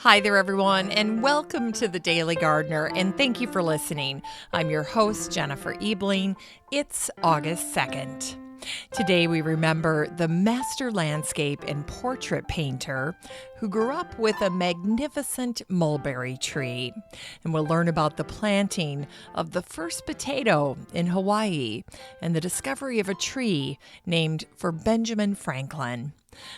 Hi there, everyone, and welcome to the Daily Gardener, and thank you for listening. I'm your host, Jennifer Ebling. It's August 2nd. Today we remember the master landscape and portrait painter who grew up with a magnificent mulberry tree. And we'll learn about the planting of the first potato in Hawaii and the discovery of a tree named for Benjamin Franklin.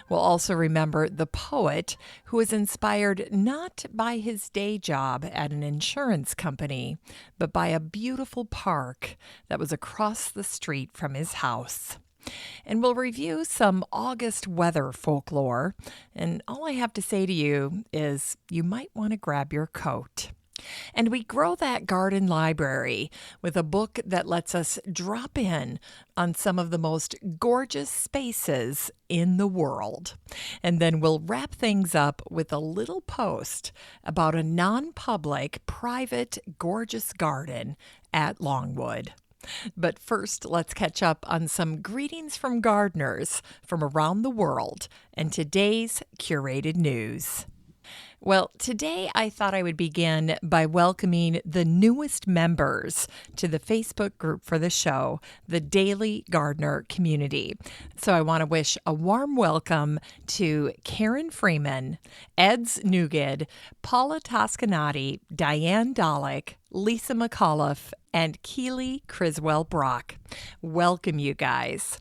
We'll also remember the poet who was inspired not by his day job at an insurance company, but by a beautiful park that was across the street from his house. And we'll review some August weather folklore. And all I have to say to you is you might want to grab your coat. And we grow that garden library with a book that lets us drop in on some of the most gorgeous spaces in the world. And then we'll wrap things up with a little post about a non-public, private, gorgeous garden at Longwood. But first, let's catch up on some greetings from gardeners from around the world and today's curated news. Well, today I thought I would begin by welcoming the newest members to the Facebook group for the show, the Daily Gardener Community. So I want to wish a warm welcome to Karen Freeman, Eds Nugid, Paula Toscanati, Diane Dollick, Lisa McAuliffe, and Keely Criswell Brock. Welcome, you guys.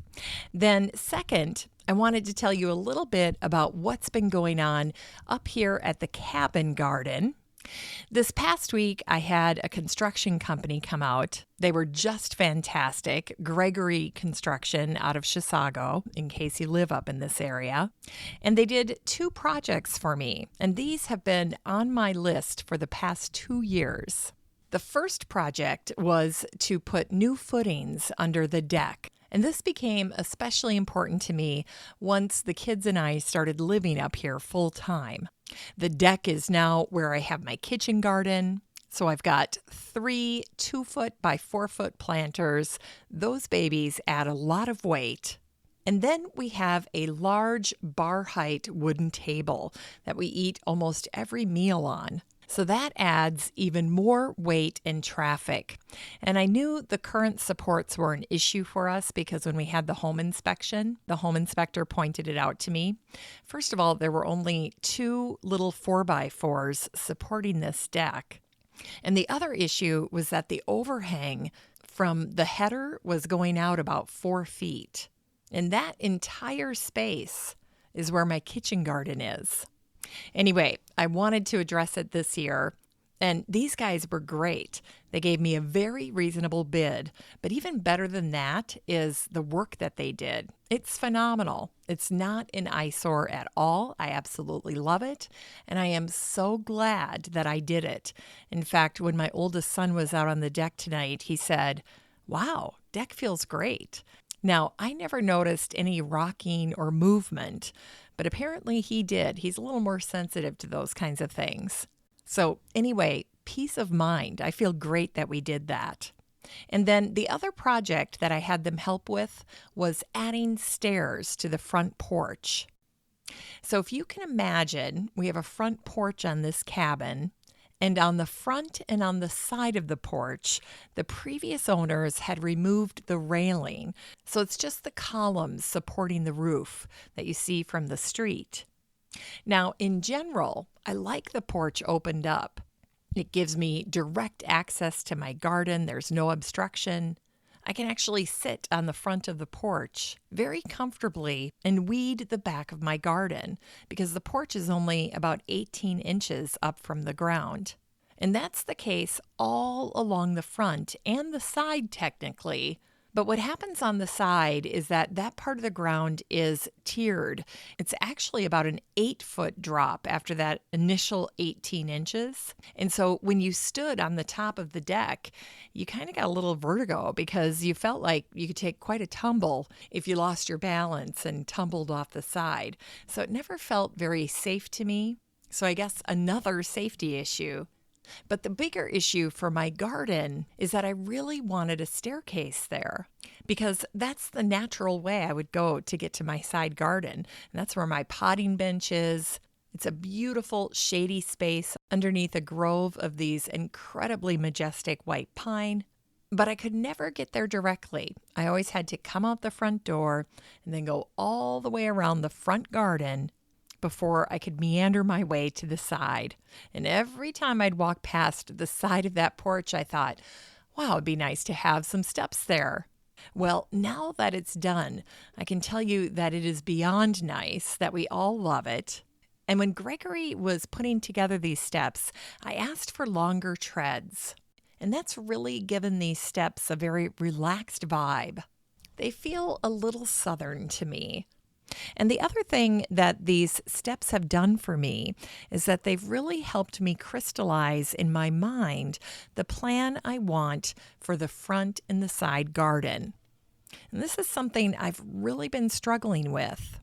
Then second, I wanted to tell you a little bit about what's been going on up here at the Cabin Garden. This past week, I had a construction company come out. They were just fantastic. Gregory Construction out of Chisago, in case you live up in this area. And they did 2 projects for me, and these have been on my list for the past 2 years. The first project was to put new footings under the deck. And this became especially important to me once the kids and I started living up here full time. The deck is now where I have my kitchen garden. So I've got 3 2-foot by 4-foot planters. Those babies add a lot of weight. And then we have a large bar height wooden table that we eat almost every meal on. So that adds even more weight and traffic. And I knew the current supports were an issue for us because when we had the home inspection, the home inspector pointed it out to me. First of all, there were only 2 little 4x4s supporting this deck. And the other issue was that the overhang from the header was going out about 4 feet. And that entire space is where my kitchen garden is. Anyway, I wanted to address it this year, and these guys were great. They gave me a very reasonable bid, but even better than that is the work that they did. It's phenomenal. It's not an eyesore at all. I absolutely love it, and I am so glad that I did it. In fact, when my oldest son was out on the deck tonight, he said, "Wow, deck feels great." Now, I never noticed any rocking or movement, but apparently he did. He's a little more sensitive to those kinds of things. So anyway, peace of mind. I feel great that we did that. And then the other project that I had them help with was adding stairs to the front porch. So if you can imagine, we have a front porch on this cabin. And on the front and on the side of the porch, the previous owners had removed the railing. So it's just the columns supporting the roof that you see from the street. Now, in general, I like the porch opened up. It gives me direct access to my garden. There's no obstruction. I can actually sit on the front of the porch very comfortably and weed the back of my garden because the porch is only about 18 inches up from the ground. And that's the case all along the front and the side technically. But what happens on the side is that part of the ground is tiered. It's actually about an 8-foot drop after that initial 18 inches. And so when you stood on the top of the deck, you kind of got a little vertigo because you felt like you could take quite a tumble if you lost your balance and tumbled off the side. So it never felt very safe to me. So I guess another safety issue. But the bigger issue for my garden is that I really wanted a staircase there because that's the natural way I would go to get to my side garden. And that's where my potting bench is. It's a beautiful, shady space underneath a grove of these incredibly majestic white pine. But I could never get there directly. I always had to come out the front door and then go all the way around the front garden before I could meander my way to the side. And every time I'd walk past the side of that porch, I thought, wow, it'd be nice to have some steps there. Well, now that it's done, I can tell you that it is beyond nice, that we all love it. And when Gregory was putting together these steps, I asked for longer treads. And that's really given these steps a very relaxed vibe. They feel a little southern to me. And the other thing that these steps have done for me is that they've really helped me crystallize in my mind the plan I want for the front and the side garden. And this is something I've really been struggling with.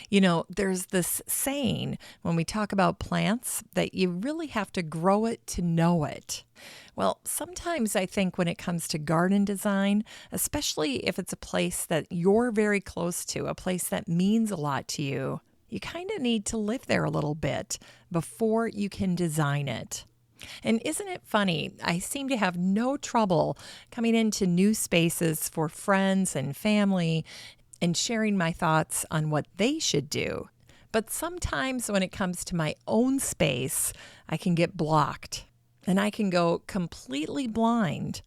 You know, there's this saying when we talk about plants that you really have to grow it to know it. Well, sometimes I think when it comes to garden design, especially if it's a place that you're very close to, a place that means a lot to you, you kind of need to live there a little bit before you can design it. And isn't it funny? I seem to have no trouble coming into new spaces for friends and family and sharing my thoughts on what they should do. But sometimes when it comes to my own space, I can get blocked and I can go completely blind,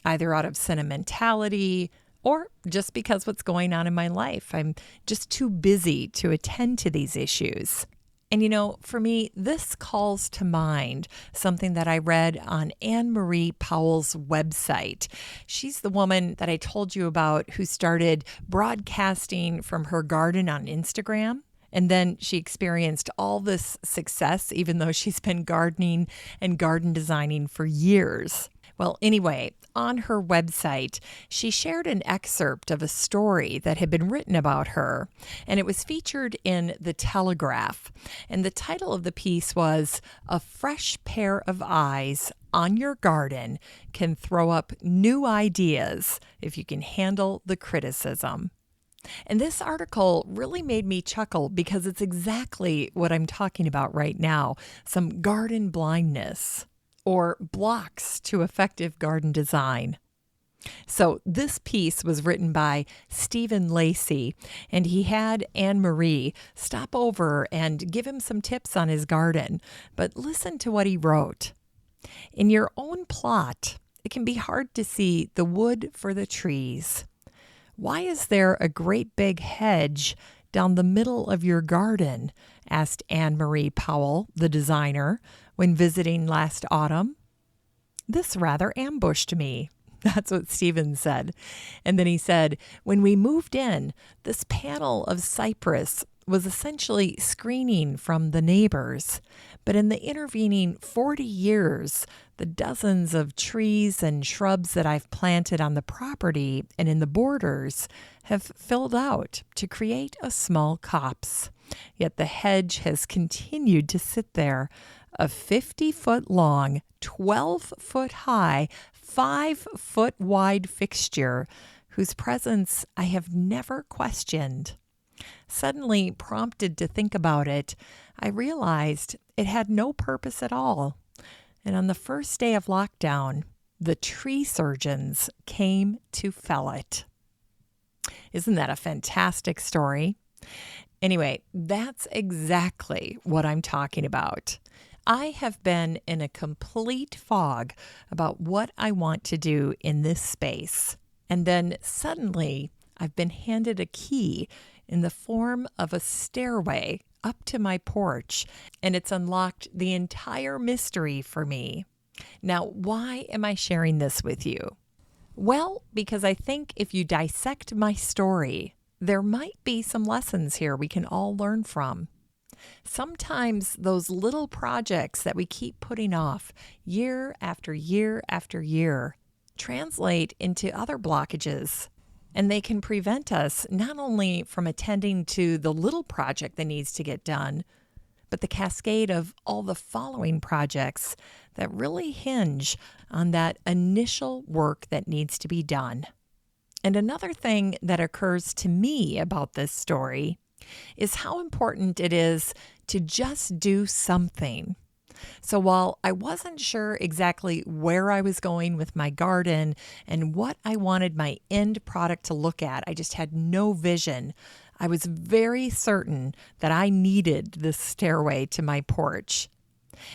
either out of sentimentality or just because what's going on in my life. I'm just too busy to attend to these issues. And you know, for me, this calls to mind something that I read on Anne Marie Powell's website. She's the woman that I told you about who started broadcasting from her garden on Instagram. And then she experienced all this success, even though she's been gardening and garden designing for years. Well, anyway, on her website, she shared an excerpt of a story that had been written about her, and it was featured in The Telegraph. And the title of the piece was, "A Fresh Pair of Eyes on Your Garden Can Throw Up New Ideas If You Can Handle the Criticism." And this article really made me chuckle because it's exactly what I'm talking about right now, some garden blindness, or blocks to effective garden design. So this piece was written by Stephen Lacey, and he had Anne Marie stop over and give him some tips on his garden. But listen to what he wrote. In your own plot, it can be hard to see the wood for the trees. Why is there a great big hedge down the middle of your garden? Asked Anne Marie Powell, the designer, when visiting last autumn. This rather ambushed me. That's what Stephen said. And then he said, when we moved in, this panel of cypress was essentially screening from the neighbors. But in the intervening 40 years, the dozens of trees and shrubs that I've planted on the property and in the borders have filled out to create a small copse. Yet the hedge has continued to sit there, a 50-foot long, 12-foot high, 5-foot wide fixture whose presence I have never questioned. Suddenly prompted to think about it, I realized it had no purpose at all. And on the first day of lockdown, the tree surgeons came to fell it. Isn't that a fantastic story? Anyway, that's exactly what I'm talking about. I have been in a complete fog about what I want to do in this space. And then suddenly, I've been handed a key in the form of a stairway up to my porch, and it's unlocked the entire mystery for me. Now, why am I sharing this with you? Well, because I think if you dissect my story, there might be some lessons here we can all learn from. Sometimes those little projects that we keep putting off year after year after year translate into other blockages. And they can prevent us not only from attending to the little project that needs to get done, but the cascade of all the following projects that really hinge on that initial work that needs to be done. And another thing that occurs to me about this story is how important it is to just do something. So while I wasn't sure exactly where I was going with my garden and what I wanted my end product to look at, I just had no vision. I was very certain that I needed this stairway to my porch.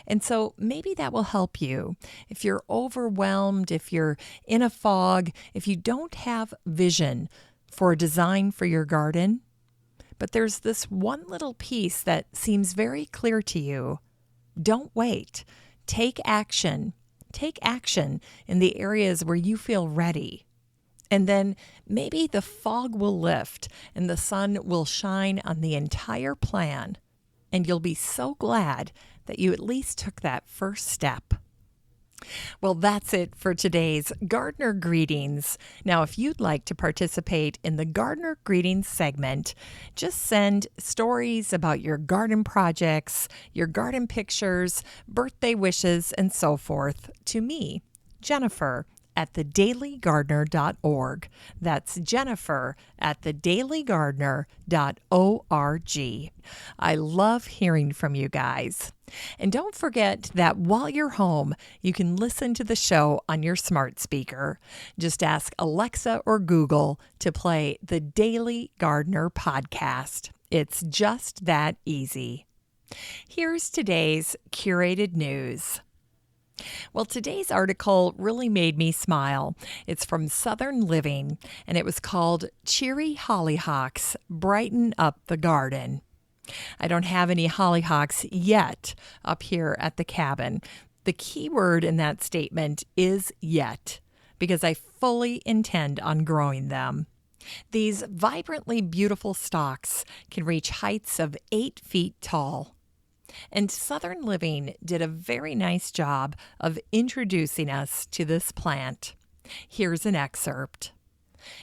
And so maybe that will help you. If you're overwhelmed, if you're in a fog, if you don't have vision for a design for your garden, but there's this one little piece that seems very clear to you. Don't wait. Take action. Take action in the areas where you feel ready. And then maybe the fog will lift and the sun will shine on the entire plan. And you'll be so glad that you at least took that first step. Well, that's it for today's Gardener Greetings. Now, if you'd like to participate in the Gardener Greetings segment, just send stories about your garden projects, your garden pictures, birthday wishes, and so forth to me, Jennifer, at thedailygardener.org. That's Jennifer at thedailygardener.org. I love hearing from you guys. And don't forget that while you're home, you can listen to the show on your smart speaker. Just ask Alexa or Google to play the Daily Gardener podcast. It's just that easy. Here's today's curated news. Well, today's article really made me smile. It's from Southern Living, and it was called Cheery Hollyhocks Brighten Up the Garden. I don't have any hollyhocks yet up here at the cabin. The key word in that statement is yet, because I fully intend on growing them. These vibrantly beautiful stalks can reach heights of 8 feet tall. And Southern Living did a very nice job of introducing us to this plant. Here's an excerpt.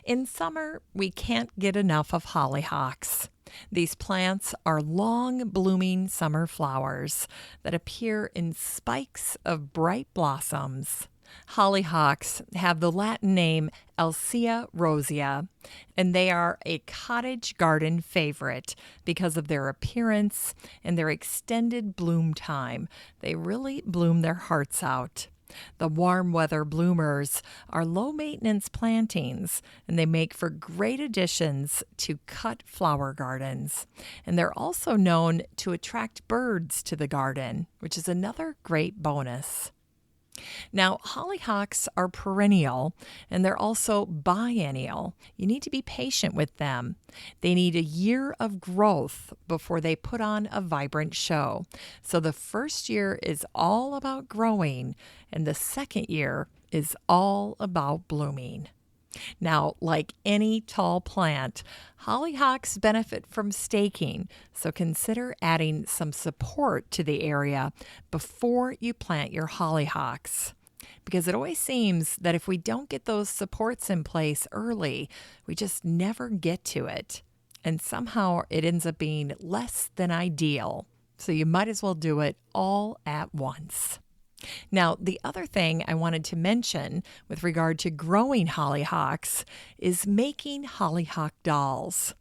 In summer, we can't get enough of hollyhocks. These plants are long blooming summer flowers that appear in spikes of bright blossoms. Hollyhocks have the Latin name Alcea rosea, and they are a cottage garden favorite because of their appearance and their extended bloom time. They really bloom their hearts out. The warm weather bloomers are low-maintenance plantings, and they make for great additions to cut flower gardens. And they're also known to attract birds to the garden, which is another great bonus. Now, hollyhocks are perennial, and they're also biennial. You need to be patient with them. They need a year of growth before they put on a vibrant show. So the first year is all about growing, and the second year is all about blooming. Now, like any tall plant, hollyhocks benefit from staking, so consider adding some support to the area before you plant your hollyhocks. Because it always seems that if we don't get those supports in place early, we just never get to it. And somehow it ends up being less than ideal. So you might as well do it all at once. Now, the other thing I wanted to mention with regard to growing hollyhocks is making hollyhock dolls.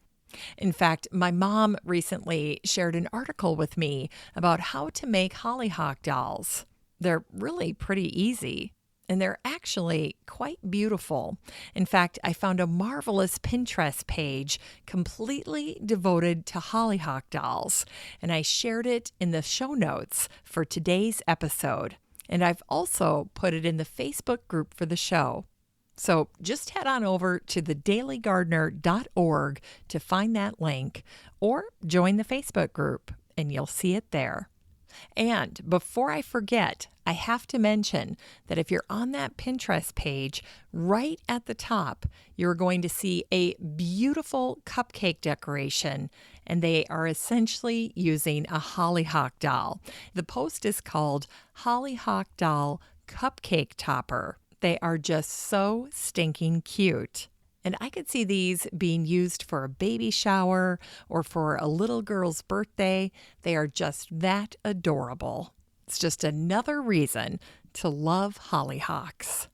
In fact, my mom recently shared an article with me about how to make hollyhock dolls. They're really pretty easy, and they're actually quite beautiful. In fact, I found a marvelous Pinterest page completely devoted to hollyhock dolls, and I shared it in the show notes for today's episode. And I've also put it in the Facebook group for the show. So just head on over to thedailygardener.org to find that link, or join the Facebook group and you'll see it there. And before I forget, I have to mention that if you're on that Pinterest page, right at the top, you're going to see a beautiful cupcake decoration, and they are essentially using a hollyhock doll. The post is called Hollyhock Doll Cupcake Topper. They are just so stinking cute. And I could see these being used for a baby shower or for a little girl's birthday. They are just that adorable. It's just another reason to love hollyhocks.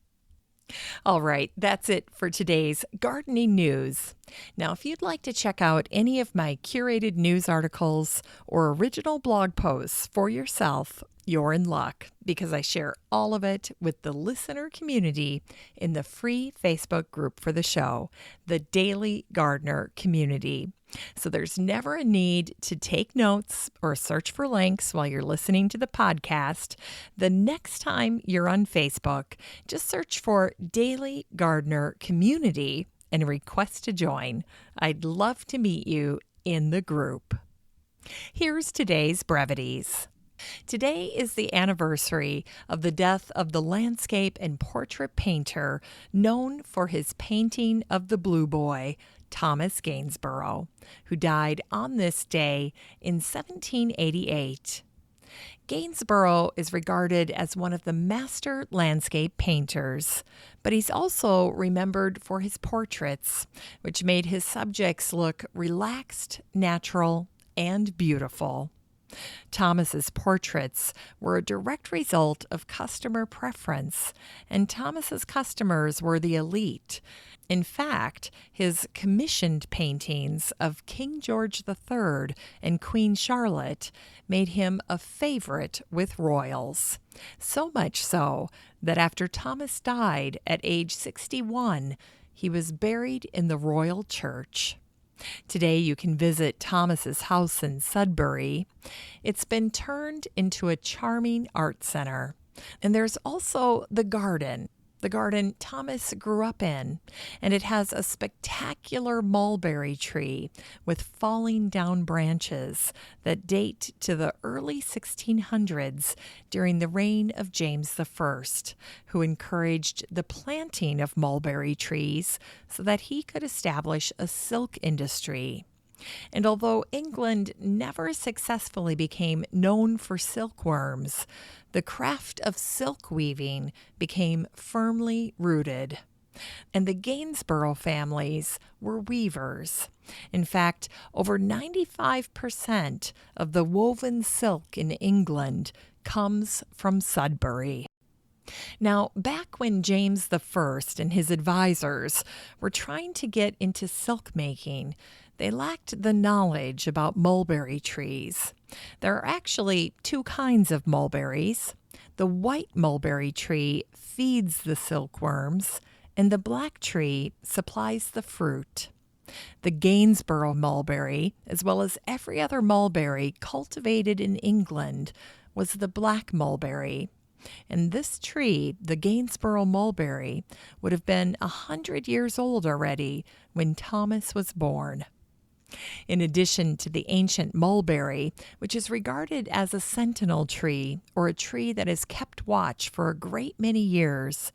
All right, that's it for today's gardening news. Now, if you'd like to check out any of my curated news articles or original blog posts for yourself, you're in luck because I share all of it with the listener community in the free Facebook group for the show, the Daily Gardener Community. So there's never a need to take notes or search for links while you're listening to the podcast. The next time you're on Facebook, just search for Daily Gardener Community and request to join. I'd love to meet you in the group. Here's today's brevities. Today is the anniversary of the death of the landscape and portrait painter known for his painting of the Blue Boy, Thomas Gainsborough, who died on this day in 1788. Gainsborough is regarded as one of the master landscape painters, but he's also remembered for his portraits, which made his subjects look relaxed, natural, and beautiful. Thomas's portraits were a direct result of customer preference, and Thomas's customers were the elite. In fact, his commissioned paintings of King George III and Queen Charlotte made him a favorite with royals. So much so that after Thomas died at age 61, he was buried in the royal church. Today you can visit Thomas's house in Sudbury. It's been turned into a charming art center. And there's also the garden Thomas grew up in, and it has a spectacular mulberry tree with falling down branches that date to the early 1600s during the reign of James I, who encouraged the planting of mulberry trees so that he could establish a silk industry. And although England never successfully became known for silkworms, the craft of silk weaving became firmly rooted. And the Gainsborough families were weavers. In fact, over 95% of the woven silk in England comes from Sudbury. Now, back when James I and his advisors were trying to get into silk making, they lacked the knowledge about mulberry trees. There are actually two kinds of mulberries. The white mulberry tree feeds the silkworms, and the black tree supplies the fruit. The Gainsborough mulberry, as well as every other mulberry cultivated in England, was the black mulberry. And this tree, the Gainsborough mulberry, would have been 100 years old already when Thomas was born. In addition to the ancient mulberry, which is regarded as a sentinel tree or a tree that has kept watch for a great many years,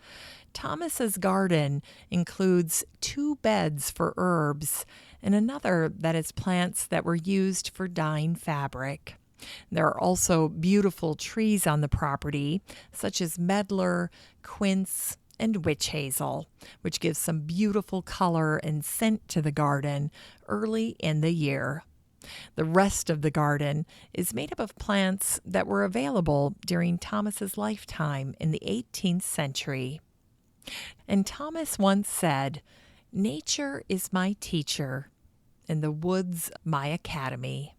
Thomas's garden includes 2 beds for herbs and another that is plants that were used for dyeing fabric. There are also beautiful trees on the property, such as medlar, quince, and witch hazel, which gives some beautiful color and scent to the garden early in the year. The rest of the garden is made up of plants that were available during Thomas's lifetime in the 18th century. And Thomas once said, "Nature is my teacher, and the woods my academy."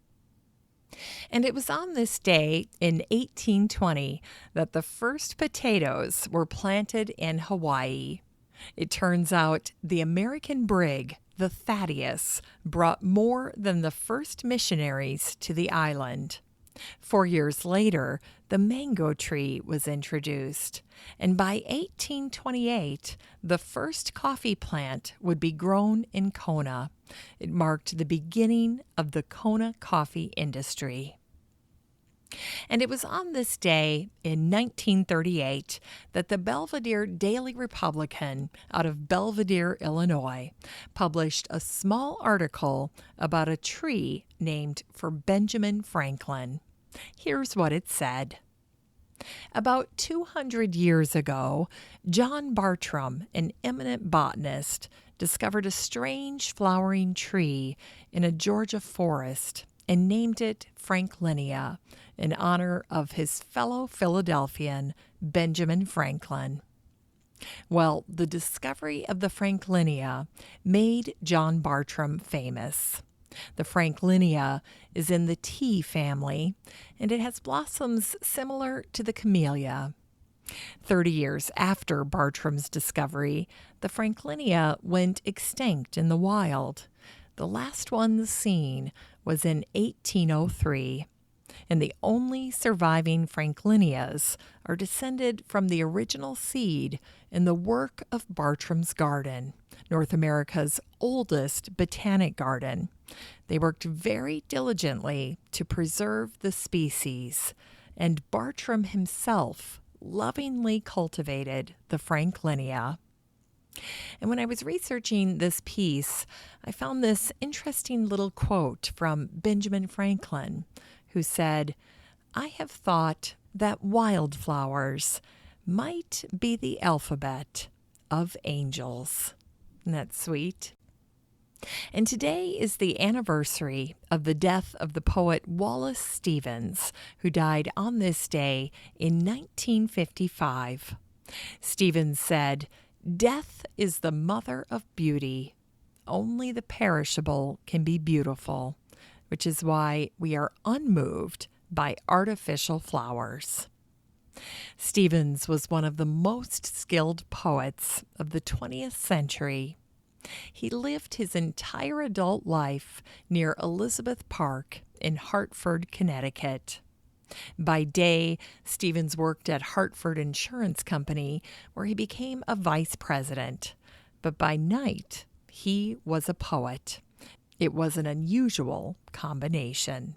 And it was on this day in 1820 that the first potatoes were planted in Hawaii. It turns out the American brig, the Thaddeus, brought more than the first missionaries to the island. 4 years later, the mango tree was introduced, and by 1828, the first coffee plant would be grown in Kona. It marked the beginning of the Kona coffee industry. And it was on this day in 1938 that the Belvedere Daily Republican out of Belvedere, Illinois, published a small article about a tree named for Benjamin Franklin. Here's what it said. About 200 years ago, John Bartram, an eminent botanist, discovered a strange flowering tree in a Georgia forest and named it Franklinia in honor of his fellow Philadelphian, Benjamin Franklin. Well, the discovery of the Franklinia made John Bartram famous. The Franklinia is in the tea family, and it has blossoms similar to the camellia. 30 years after Bartram's discovery, the Franklinia went extinct in the wild. The last one seen was in 1803, and the only surviving Franklinias are descended from the original seed in the work of Bartram's Garden, North America's oldest botanic garden. They worked very diligently to preserve the species, and Bartram himself lovingly cultivated the Franklinia. And when I was researching this piece, I found this interesting little quote from Benjamin Franklin, who said, "I have thought that wildflowers might be the alphabet of angels." Isn't that sweet? And today is the anniversary of the death of the poet Wallace Stevens, who died on this day in 1955. Stevens said, "Death is the mother of beauty. Only the perishable can be beautiful, which is why we are unmoved by artificial flowers." Stevens was one of the most skilled poets of the 20th century. He lived his entire adult life near Elizabeth Park in Hartford, Connecticut. By day, Stevens worked at Hartford Insurance Company, where he became a vice president. But by night, he was a poet. It was an unusual combination.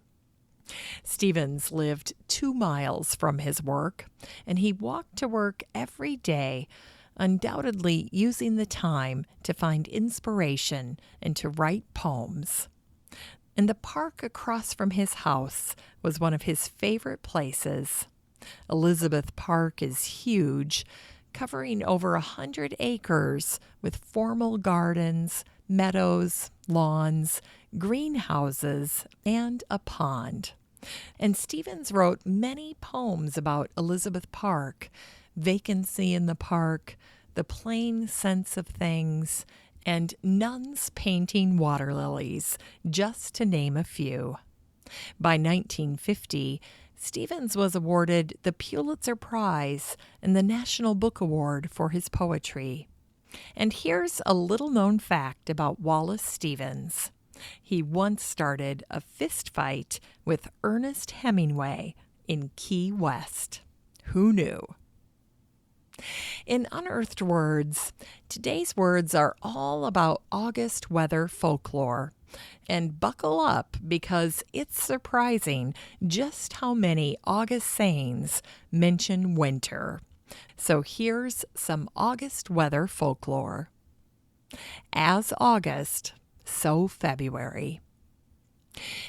Stevens lived 2 miles from his work, and he walked to work every day, undoubtedly using the time to find inspiration and to write poems. And the park across from his house was one of his favorite places. Elizabeth Park is huge, covering over 100 acres with formal gardens, meadows, lawns, greenhouses, and a pond. And Stevens wrote many poems about Elizabeth Park, vacancy in the park, the plain sense of things, and nuns painting water lilies, just to name a few. By 1950, Stevens was awarded the Pulitzer Prize and the National Book Award for his poetry. And here's a little-known fact about Wallace Stevens. He once started a fist fight with Ernest Hemingway in Key West. Who knew? In Unearthed Words, today's words are all about August weather folklore. And buckle up, because it's surprising just how many August sayings mention winter. So here's some August weather folklore. As August, so February.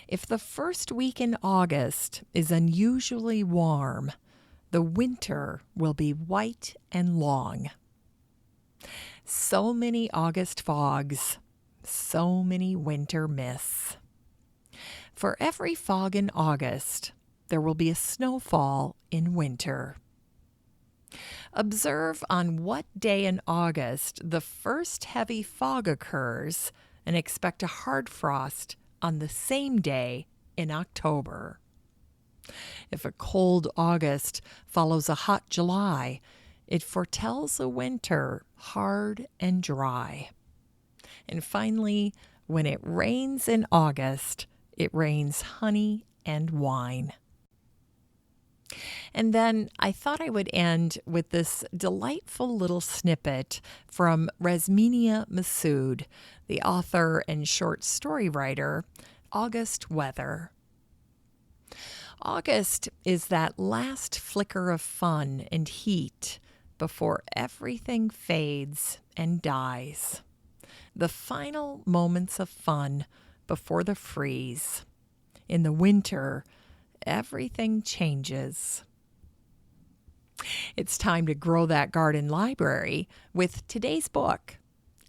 If the first week in August is unusually warm, the winter will be white and long. So many August fogs, so many winter mists. For every fog in August, there will be a snowfall in winter. Observe on what day in August the first heavy fog occurs and expect a hard frost on the same day in October. If a cold August follows a hot July, it foretells a winter hard and dry. And finally, when it rains in August, it rains honey and wine. And then I thought I would end with this delightful little snippet from Rasminia Massoud, the author and short story writer, August Weather. August is that last flicker of fun and heat before everything fades and dies. The final moments of fun before the freeze. In the winter, everything changes. It's time to grow that garden library with today's book,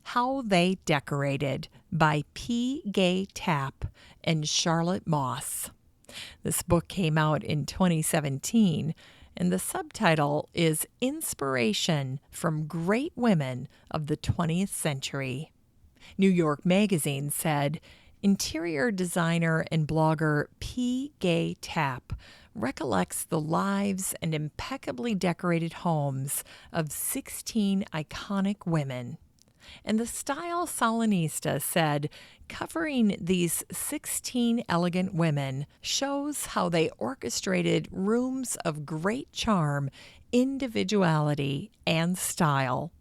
How They Decorated by P. Gay Tapp and Charlotte Moss. This book came out in 2017, and the subtitle is Inspiration from Great Women of the 20th Century. New York Magazine said, interior designer and blogger P. Gay Tapp recollects the lives and impeccably decorated homes of 16 iconic women. And the Style Solinista said, covering these 16 elegant women shows how they orchestrated rooms of great charm, individuality, and style.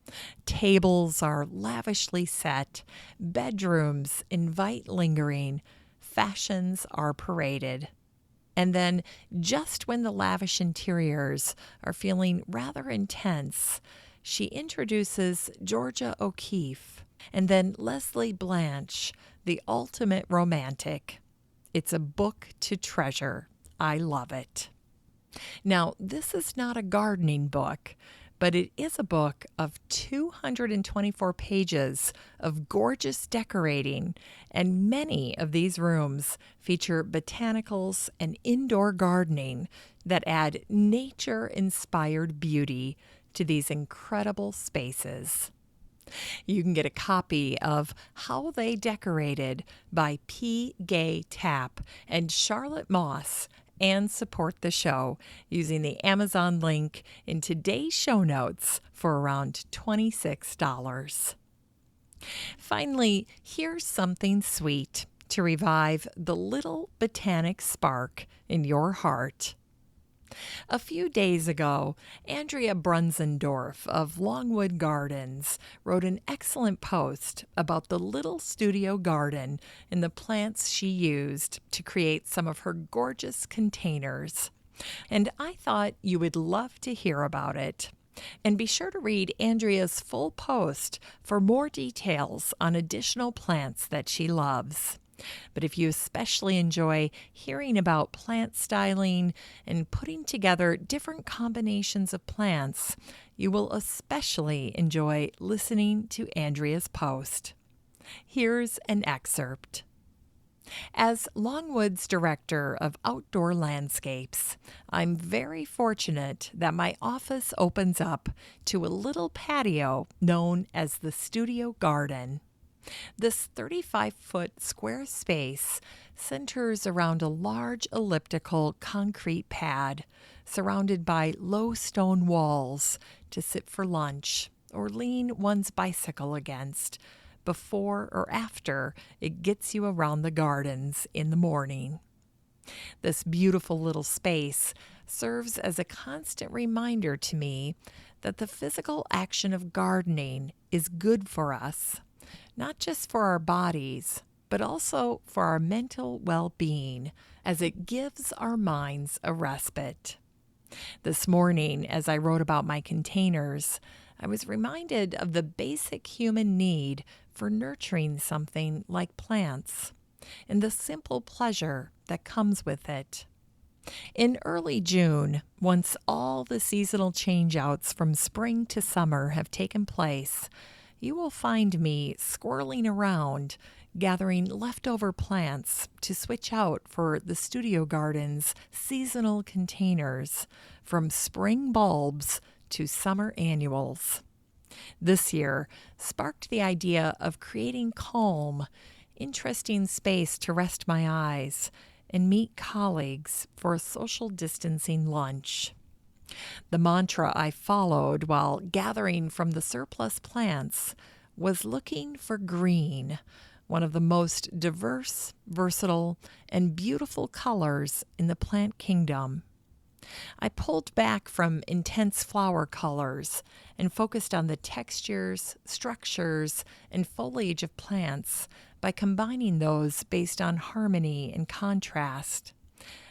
Tables are lavishly set, bedrooms invite lingering, fashions are paraded. And then, just when the lavish interiors are feeling rather intense, she introduces Georgia O'Keeffe and then Leslie Blanche, the ultimate romantic. It's a book to treasure. I love it. Now, this is not a gardening book, but it is a book of 224 pages of gorgeous decorating, and many of these rooms feature botanicals and indoor gardening that add nature-inspired beauty to these incredible spaces. You can get a copy of How They Decorated by P. Gay Tapp and Charlotte Moss and support the show using the Amazon link in today's show notes for around $26. Finally, here's something sweet to revive the little botanic spark in your heart. A few days ago, Andrea Brunsendorf of Longwood Gardens wrote an excellent post about the little studio garden and the plants she used to create some of her gorgeous containers. And I thought you would love to hear about it. And be sure to read Andrea's full post for more details on additional plants that she loves. But if you especially enjoy hearing about plant styling and putting together different combinations of plants, you will especially enjoy listening to Andrea's post. Here's an excerpt. As Longwood's Director of Outdoor Landscapes, I'm very fortunate that my office opens up to a little patio known as the Studio Garden. This 35-foot square space centers around a large elliptical concrete pad surrounded by low stone walls to sit for lunch or lean one's bicycle against before or after it gets you around the gardens in the morning. This beautiful little space serves as a constant reminder to me that the physical action of gardening is good for us. Not just for our bodies, but also for our mental well-being, as it gives our minds a respite. This morning, as I wrote about my containers, I was reminded of the basic human need for nurturing something like plants, and the simple pleasure that comes with it. In early June, once all the seasonal change-outs from spring to summer have taken place, you will find me squirreling around, gathering leftover plants to switch out for the studio garden's seasonal containers, from spring bulbs to summer annuals. This year sparked the idea of creating calm, interesting space to rest my eyes and meet colleagues for a social distancing lunch. The mantra I followed while gathering from the surplus plants was looking for green, one of the most diverse, versatile, and beautiful colors in the plant kingdom. I pulled back from intense flower colors and focused on the textures, structures, and foliage of plants by combining those based on harmony and contrast.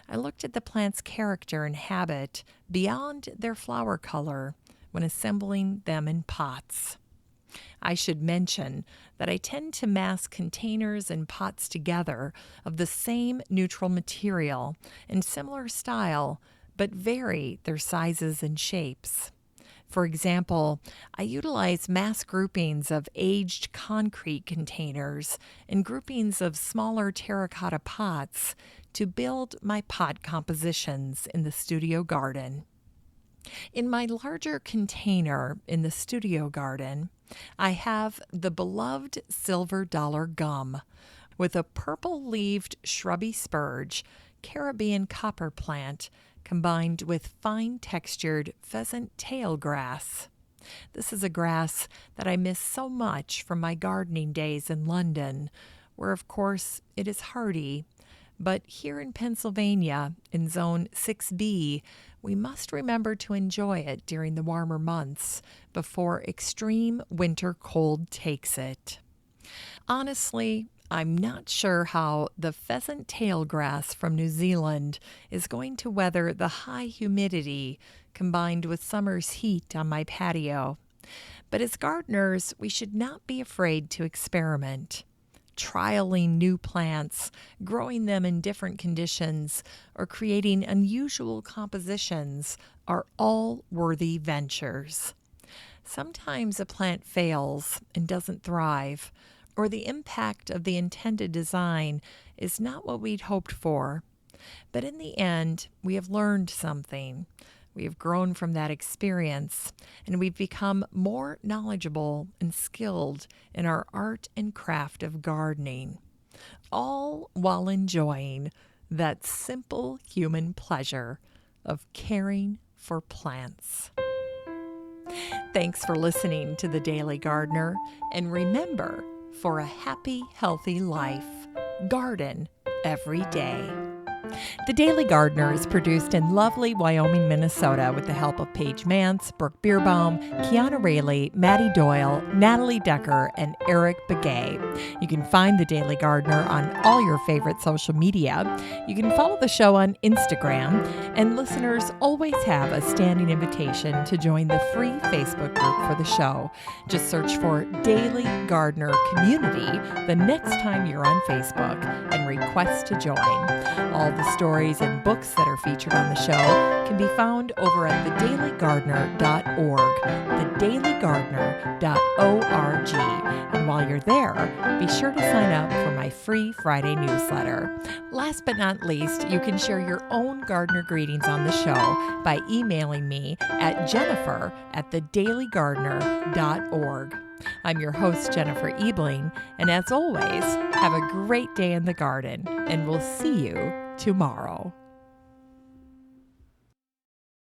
I looked at the plant's character and habit beyond their flower color when assembling them in pots. I should mention that I tend to mass containers and pots together of the same neutral material and similar style, but vary their sizes and shapes. For example, I utilize mass groupings of aged concrete containers and groupings of smaller terracotta pots to build my pot compositions in the studio garden. In my larger container in the studio garden, I have the beloved silver dollar gum with a purple-leaved shrubby spurge, Caribbean copper plant, combined with fine-textured pheasant tail grass. This is a grass that I miss so much from my gardening days in London, where of course it is hardy. But here in Pennsylvania, in Zone 6B, we must remember to enjoy it during the warmer months before extreme winter cold takes it. Honestly, I'm not sure how the pheasant tail grass from New Zealand is going to weather the high humidity combined with summer's heat on my patio. But as gardeners, we should not be afraid to experiment. Trialing new plants, growing them in different conditions, or creating unusual compositions are all worthy ventures. Sometimes a plant fails and doesn't thrive, or the impact of the intended design is not what we'd hoped for. But in the end, we have learned something. We have grown from that experience, and we've become more knowledgeable and skilled in our art and craft of gardening, all while enjoying that simple human pleasure of caring for plants. Thanks for listening to The Daily Gardener, and remember, for a happy, healthy life, garden every day. The Daily Gardener is produced in lovely Wyoming, Minnesota with the help of Paige Mance, Brooke Bierbaum, Kiana Rayleigh, Maddie Doyle, Natalie Decker, and Eric Begay. You can find The Daily Gardener on all your favorite social media. You can follow the show on Instagram, and listeners always have a standing invitation to join the free Facebook group for the show. Just search for Daily Gardener Community the next time you're on Facebook and request to join. All the stories and books that are featured on the show can be found over at thedailygardener.org, thedailygardener.org. And while you're there, be sure to sign up for my free Friday newsletter. Last but not least, you can share your own gardener greetings on the show by emailing me at jennifer@thedailygardener.org. I'm your host, Jennifer Ebling, and as always, have a great day in the garden, and we'll see you tomorrow.